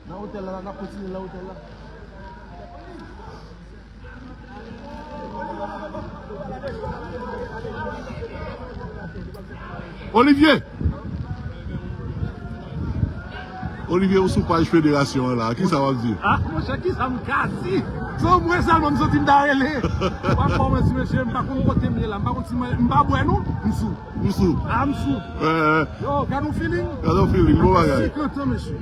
Dans l'hôtel là, on a continué dans l'hôtel là. Olivier, ou sous page fédération là, qui ça va dire? Ah, mon cher, qui ça me casse? So, moi, ça, je suis d'arrêter. Pas pour monsieur, monsieur, je ne sais pas comment côté là, je ne sais pas comment Moussou. Ah, Moussou. Yo, quand nous feeling? Quand nous feeling, bon bagage. 50 ans, monsieur.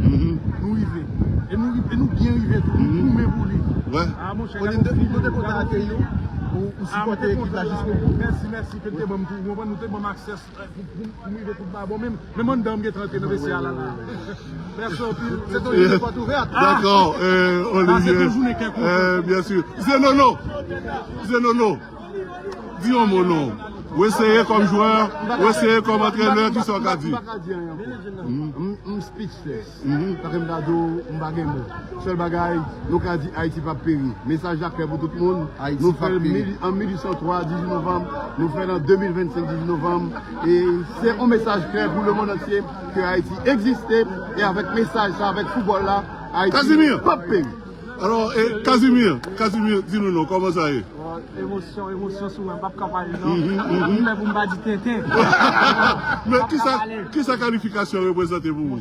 Nous vivons. Et nous bien vivons tout. Nous même pour lui. Ouais. Ah, mon cher, nous sommes contents d'accueillir. Ou supporter l'équipe là jusqu'au bout. Merci, que tu bon tout. Nous avons accès pour vivre tout bas. Bon, même on dame qui est rentré dans le vestiaire là. Merci, c'est une porte ouverte. D'accord, Olivier. C'est une journée qui est bien sûr. Zenono. Dis-moi mon nom. Vous essayez comme joueur, vous essayez comme entraîneur, qui sont qu'à dire. Je speechless. Seul bagaille, nous avons dit Haïti pas périr. Message d'accès pour tout le monde. Nous faisons en 1803, 18 novembre. Nous faisons en 2025, 18 novembre. Et c'est un message clair pour le monde entier que Haïti existait. Et avec message, avec football là, Haïti pas périr. Alors, Casimir, dis-nous non, comment ça est? Émotion sur moi, pas capable non. Vous m'avez dit Tintin. Mais qui sa qualification représente pour vous?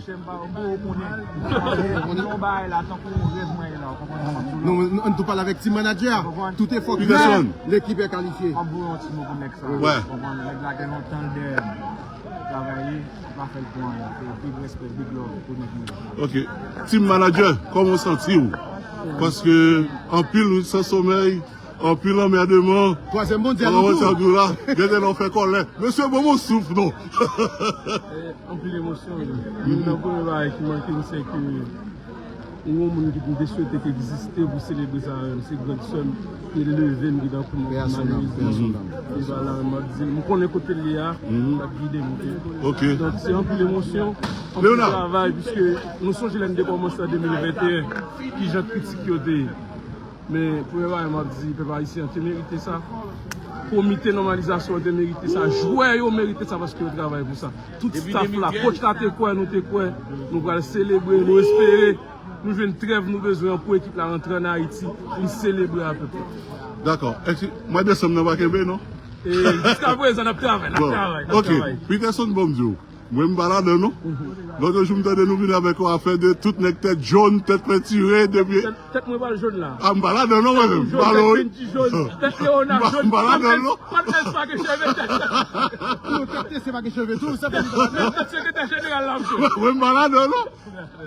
Non, on ne parle avec team manager. Tout est fort. L'équipe est qualifiée. Ouais. Ok. Team manager, comment sentez-vous? Parce que en pile sans sommeil, en pile emmerdement, troisième mondial, on fait colère. Monsieur Bomo souffle, non? En pile d'émotion, il y a un peu qui manque, c'est que nous avons des souhaité qui existaient pour célébrer ça, c'est grande somme qui est levée dans tout le monde. Et voilà, je connais côté de l'IA, la guide ok. Donc c'est un peu l'émotion, un peu de travail, puisque nous sommes l'année de commencer en 2021, qui j'ai critiqué. Mais pour voir, il m'a dit, papa ici, on mérité ça. Comité normalisation, on mérité ça. Joueurs, on mérité ça parce que nous travaillons pour ça. Tout staff là, coach là, nous allons célébrer, nous espérer. Nous avons une trêve, nous avons besoin pour l'équipe là rentrer en Haïti, nous célébrer à peu près. D'accord. Moi, je suis pas Kembe, non? Et jusqu'à présent, on a travaillé. Ok. Peterson Bomjo. Moi, je me balade, non? L'autre jour, je nous venir avec une affaire de toute notre tête jaune, tête peinturée, depuis. Tête moi pas jaune là. Ah, je me balade, non, moi-même. Tête Léonard jaune. Je me balade, non? Pas de pas que cheveux. C'est pas que cheveux, tout ça. Secrétaire général là. Je me balade, non?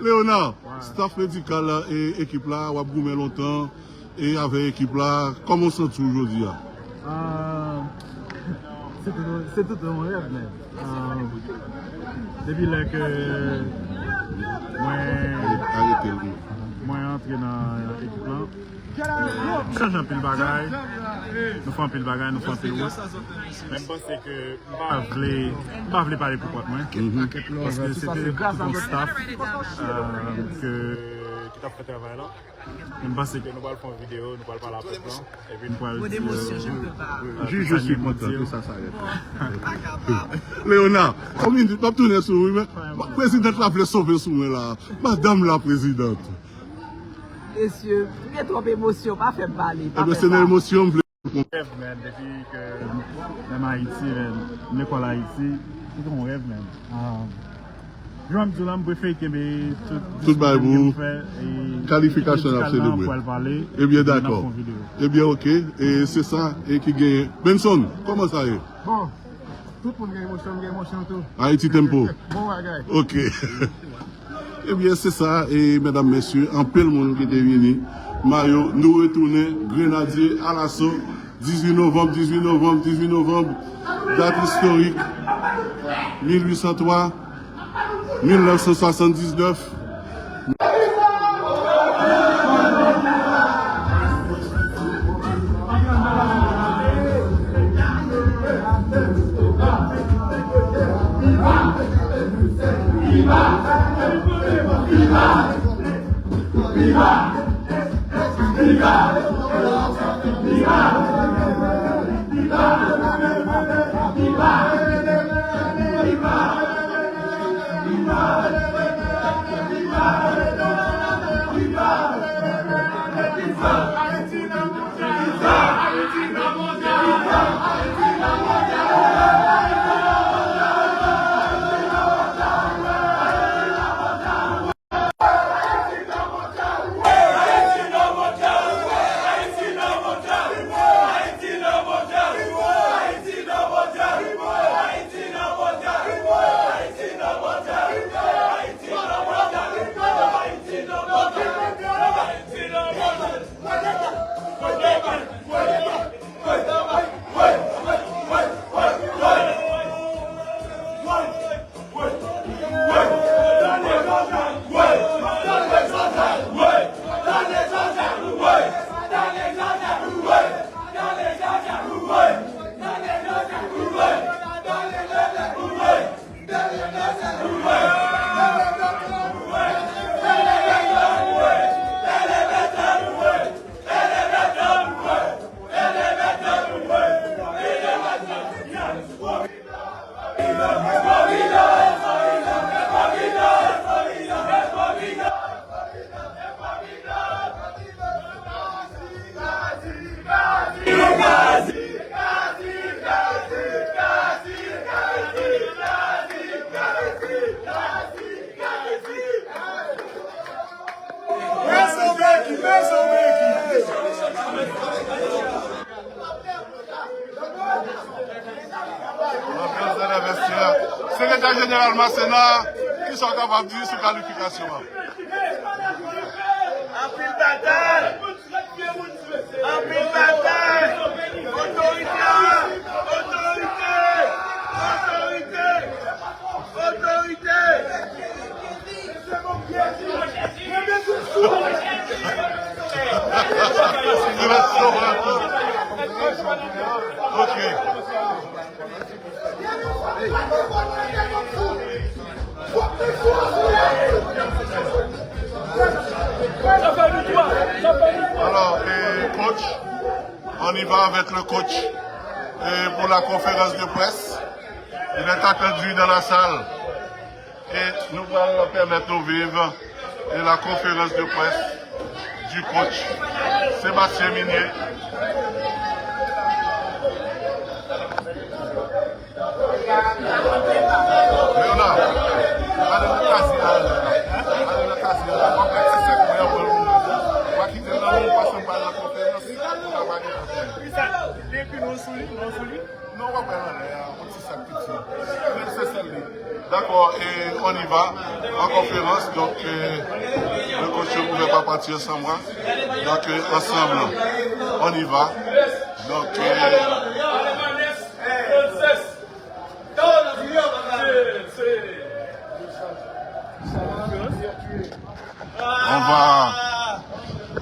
Léonard, staff médical et équipe là, on a goumé longtemps. Et avec l'équipe là, comment on se sent aujourd'hui? C'est tout un rêve, mais depuis que moi entré dans l'équipe là, change un peu le bagage, nous faisons un peu le bagage, nous faisons un peu le route. Même c'est que je ne pas parler pour moi, parce que c'était mon staff qui t'a fait travail là. Je pense que nous allons faire une vidéo, nous allons parler à peu et puis nous allons je suis content que ça s'arrête. Léonard, combien de temps tourner sur lui, mais la présidente l'a fait sauver sur moi là. Madame la présidente. Messieurs, il y a trop d'émotions, pas faire parler. C'est une émotion. Depuis que même Haïti, l'école Haïti, c'est mon rêve même. Je me dis là, je préfère que tout le qualification à célébrer. Eh bien, d'accord. Eh bien, ok. Et c'est ça et qui gagne. Benson, comment ça est? Bon, tout le monde a émotion, tout. Haïti Tempo. Bon, bagaille. Ok. Eh bien, c'est ça. Et mesdames, messieurs, en peu le monde qui est venu. Mario, nous retournons, Grenadier à l'assaut. 18 novembre, date historique. 1803. 1979. général Masséna, qui sont capables de dire sur la qualification. En pile bataille! En pile bataille! Autorité! Autorité! Autorité! Ok. Alors, coach, on y va avec le coach pour la conférence de presse. Il est attendu dans la salle et nous allons permettre de vivre la conférence de presse du coach Sébastien Minier. Léonard, allez le casser là. Allez le casser là. On va quitter le nom, on va se parler la conférence. Et puis nous soulignons. Non, on va pas aller. On dit ça petit. C'est celle-là. D'accord, et on y va en conférence. Donc, le coach ne pouvait pas partir sans moi. Donc, ensemble, on y va. Donc,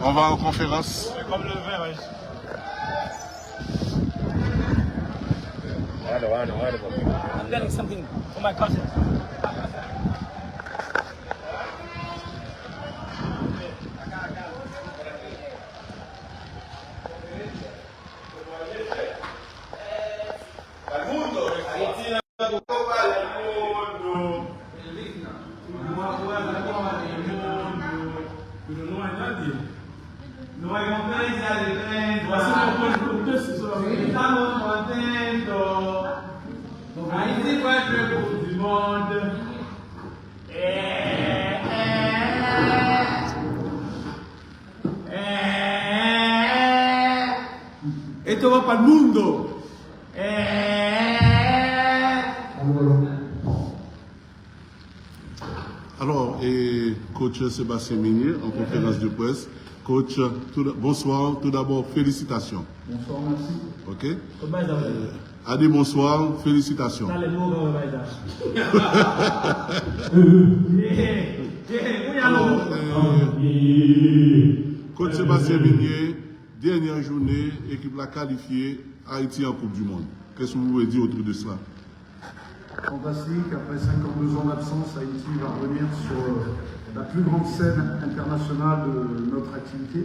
on va en conférence. Comme le vin, oui. I'm getting something for my cousin. Esto va para el mundo. Alors, coach Sébastien Minier, en conférence de presse. Coach, bonsoir. Tout d'abord, félicitations. Bonsoir, merci. Ok. Allez, bonsoir, félicitations. Alors, coach Sébastien Minier, dernière journée, équipe l'a qualifiée, Haïti en Coupe du Monde. Qu'est-ce que vous voulez dire autour de cela? Fantastique, après 52 ans d'absence, Haïti va revenir sur la plus grande scène internationale de notre activité.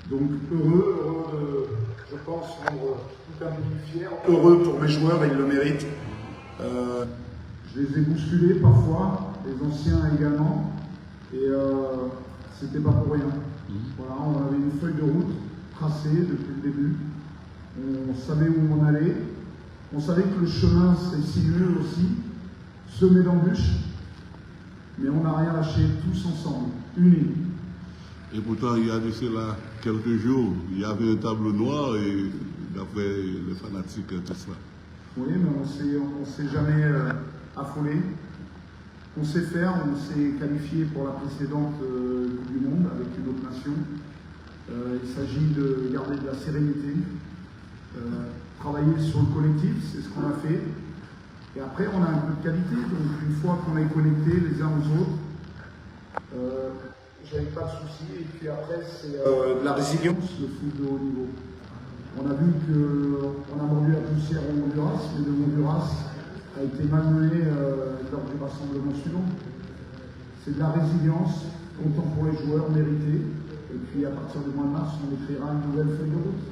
Donc heureux de, je pense, rendre tout un pays fier. Heureux pour mes joueurs, ils le méritent. Je les ai bousculés parfois, les anciens également, et c'était pas pour rien. Voilà, on avait une feuille de route tracée depuis le début. On savait où on allait. On savait que le chemin serait sinueux aussi, semé d'embûches, mais on n'a rien lâché, tous ensemble, unis. Et pourtant, il y a de cela quelques jours, il y avait un tableau noir et d'après les fanatiques, tout cela. Oui, mais on s'est jamais affolé. On sait faire, on s'est qualifié pour la précédente Coupe du Monde avec une autre nation. Il s'agit de garder de la sérénité. Travailler sur le collectif, c'est ce qu'on a fait. Et après, on a un peu de qualité. Donc, une fois qu'on est connectés les uns aux autres, j'avais pas de soucis. Et puis après, c'est de la résilience, le foot de haut niveau. On a vu qu'on a mordu la poussière au Honduras, mais le Honduras a été malmené lors du rassemblement suivant. C'est de la résilience, content pour les joueurs, mérité. Et puis, à partir du mois de mars, on écrira une nouvelle feuille de route.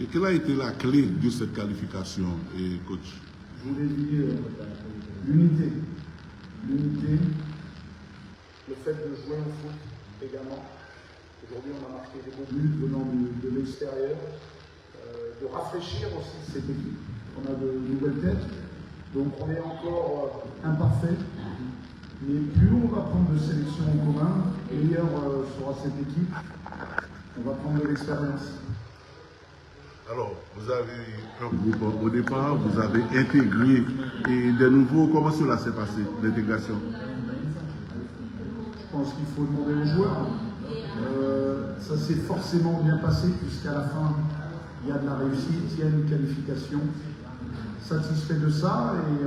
Et quelle a été la clé de cette qualification, coach? Je vous l'ai dit, l'unité. L'unité, le fait de jouer au foot également. Aujourd'hui, on a marqué des beaux buts venant de l'extérieur. De rafraîchir aussi cette équipe. On a de nouvelles têtes. Donc on est encore imparfait. Mais plus on va prendre de sélection en commun, meilleure sera cette équipe. On va prendre de l'expérience. Alors, vous avez un groupe au départ, vous avez intégré et de nouveau, comment cela s'est passé, l'intégration? Je pense qu'il faut demander aux joueurs. Ça s'est forcément bien passé puisqu'à la fin, il y a de la réussite, il y a une qualification. Satisfait de ça et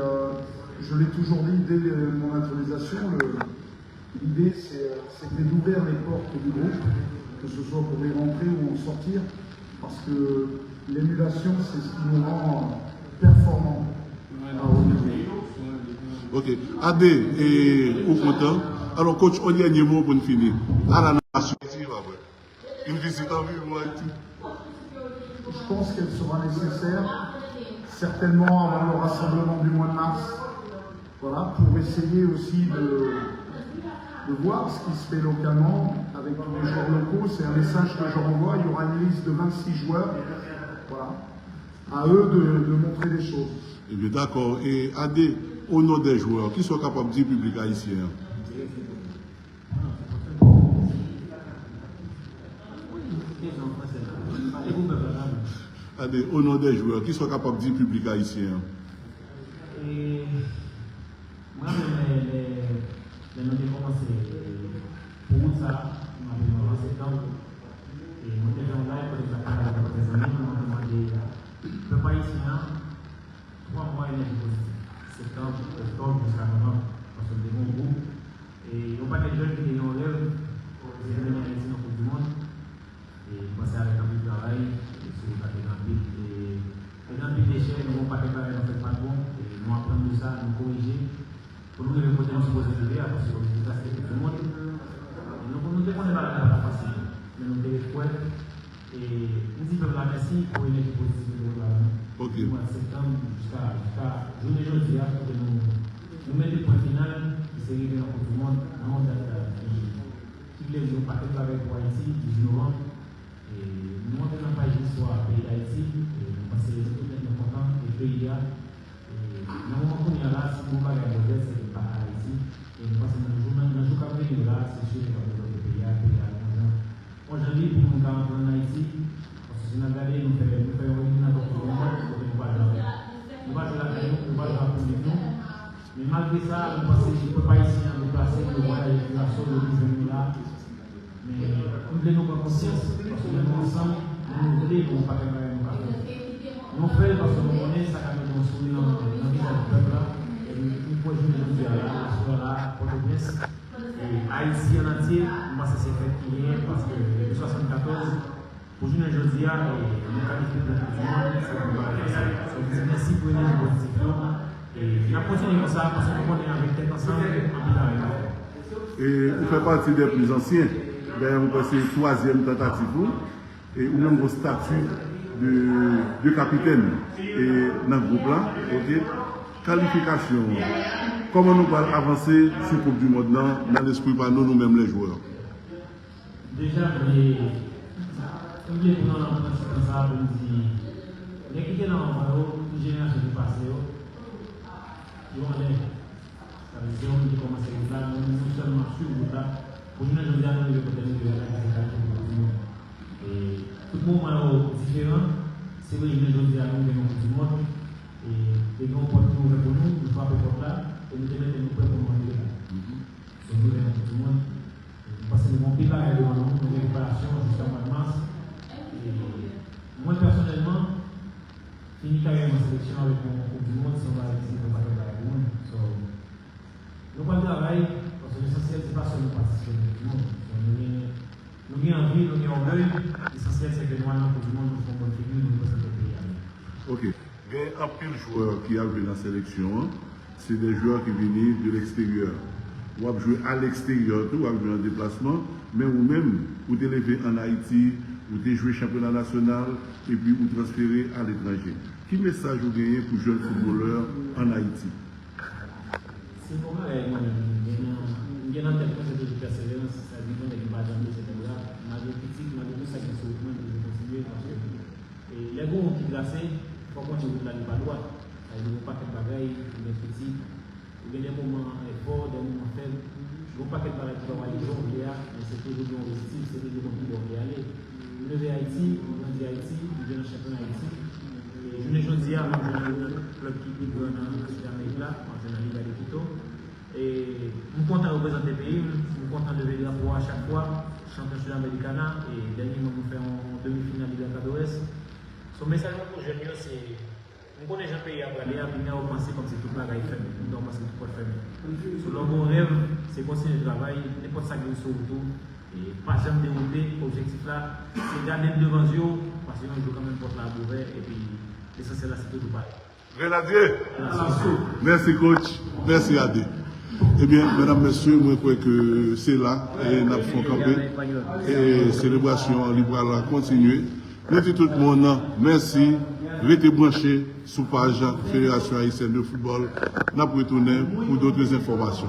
je l'ai toujours dit dès mon intronisation, l'idée c'était d'ouvrir les portes du groupe, que ce soit pour les rentrer ou en sortir, parce que l'émulation c'est ce qui nous rend performants à haut niveau. Ok. Adé et au content. Alors, coach, on dernier mot pour nous finir. À la nation, une visite en vue pour Haïti. Je pense qu'elle sera nécessaire, certainement avant le rassemblement du mois de mars, voilà, pour essayer aussi de voir ce qui se fait localement avec tous les joueurs locaux. C'est un message que je renvoie. Il y aura une liste de 26 joueurs. Voilà. À eux de montrer des choses. Eh bien, d'accord. Et Adé, au nom des joueurs, qui sont capables de dire public haïtien? Adé, au nom des joueurs, qui sont capables de dire public haïtien? Moi, les noms de commencer pour ça, on m'a en septembre. Et mon téléphone là, il faut les appeler à des amis, on m'a demandé, le pas ici, 3 mois et demi positif. Septembre, octobre jusqu'à novembre, parce que c'est des bons groupes. Et on pas des jeunes qui ont rêve pour les événements ici dans la Coupe du Monde. Et moi, c'est avec un peu de travail, et c'est pas des grands pics. Et les grands pics d'échelle, nous ne vont pas préparer, nous ne fait pas de bon. Et nous apprenons de ça, nous corriger. Pour nous, les côtés, nous supposons lever, parce que c'est ça, c'est tout le monde. Et nous, nous dépendons pas de la facile. Mais nous devons être et nous disons la merci pour une équipe positive de l'Ouganda. Ok. Du mois de septembre jusqu'à journée aujourd'hui, pour nous mettre le point final, qui s'est réglé dans tout le monde, dans le monde qui les jours pas avec Haïti, 18 novembre. Et nous, on n'a pas juste sur le pays d'Haïti, et nous passons les autres importants, et le pays là. Et dans le moment où on est là, si on va gagner le reste, c'est pas Haïti. Et nous passons dans le jour quand on est là, c'est sûr qu'on va le pays là. Moi, j'ai dit pour nous garder en Haïti, parce que si nous regardons, nous faisons une élimination pour le monde, nous va jouer la gagne, nous va jouer la première nous. Mais malgré ça, nous pensons que je ne peux pas ici en déplacer, nous voyons la l'élimination de l'Union là. Mais nous voulons nous prendre conscience, parce que nous ensemble, nous voulons nous pas préparer nos cartes. Nous faisons parce que nous connaissons ça quand nous sommes dans le visage du peuple là, et nous pouvons jouer le mondial là, là, Port-au-Prince. Haïti en entier, moi ça s'est fait hier parce que le 74, pour jouer aujourd'hui, nous qualifions pour le monde, c'est merci pour une position. Et on continue comme ça parce qu'on est avec tête ensemble en et vous faites partie des plus anciens. Vous passez la 3e tentative et vous même vos statuts de capitaine et dans le groupe là, ok? Qualification. Comment nous allons avancer sur la Coupe du Monde dans l'esprit par nous-mêmes les joueurs? Déjà, comme je l'ai dans ça, je me dis, les qui étaient dans la génération du passé, ils vont aller. Ça veut dire qu'on commence à nous seulement sur le là, pour nous, nous avons le potentiel de la qualification. Et tout le monde est différent. C'est vrai que nous avons le Coupe du Monde. Et les grands points qui nous répondent, nous frappons pour là. Et nous devons nous prêts pour manger là. Donc nous devons tout le monde. Parce que nous avons pris la devant nous, nos préparations jusqu'à mois de mars. Et moi personnellement, fini carrément ma sélection avec mon Coupe du Monde, si on va essayer de battre la Coupe du Monde. Nous allons travailler, parce que l'essentiel, ce n'est pas seulement participer à la Coupe du Monde. Nous avons envie, nous avons orgueil. L'essentiel, c'est que nous allons à la Coupe du Monde, nous faisons bonne figure, nous représentons le pays. Ok. Il y a un pile joueur qui a joué dans la sélection. C'est des joueurs qui viennent de l'extérieur. Vous avez joué à l'extérieur, vous avez joué en déplacement, mais vous-même, vous êtes élevé en Haïti, vous avez joué championnat national et puis vous transférez à l'étranger. Quel message vous gagnez pour jeunes footballeurs en Haïti? C'est pour moi, il y a un tel projet de persévérance, ça dit qu'on est pas jamais cette là. Malgré critique, malgré tout ça qui est sur le point de continuer parce que les gros qui glacent, il faut qu'on ne la pas droite. Ils ne vont pas faire bagaille, des critiques. Il y a des moments forts, des moments faibles. Ils ne vont pas faire bagaille pour avoir les gens, mais c'est toujours bon style, c'est toujours bon qui doit y aller. levé Haïti, on a dit Haïti, on vient dans le championnat Haïti. Et je ne dis pas, le club qui est dans la Sud-Amérique là, en Liga de Quito. Et je suis content de représenter le pays, je suis content de lever le drapeau à chaque fois, champion sud-américain, et dernièrement nous fait en demi-finale de Libertadores. Son message pour les jeunes, c'est on connaît un pays à aller, à venir penser comme si tout le monde est fait, on doit penser tout le monde fait. Sur mon rêve, c'est continuer le travail, n'importe ça qui est sur tout, et pas jamais dérouler. L'objectif là, c'est garder le devant yeux, parce que nous jouons quand même pour la bourrée, et puis l'essentiel là, c'est tout Dubaï. Grenadier. Merci coach, merci Adé. Eh bien, mesdames, messieurs, moi je crois que c'est là, et nous avons campé, et célébration libre à continuer. Merci tout le monde, merci. Restez branchés sur la page Fédération Haïtienne de Football. Nous allons retourner pour d'autres informations.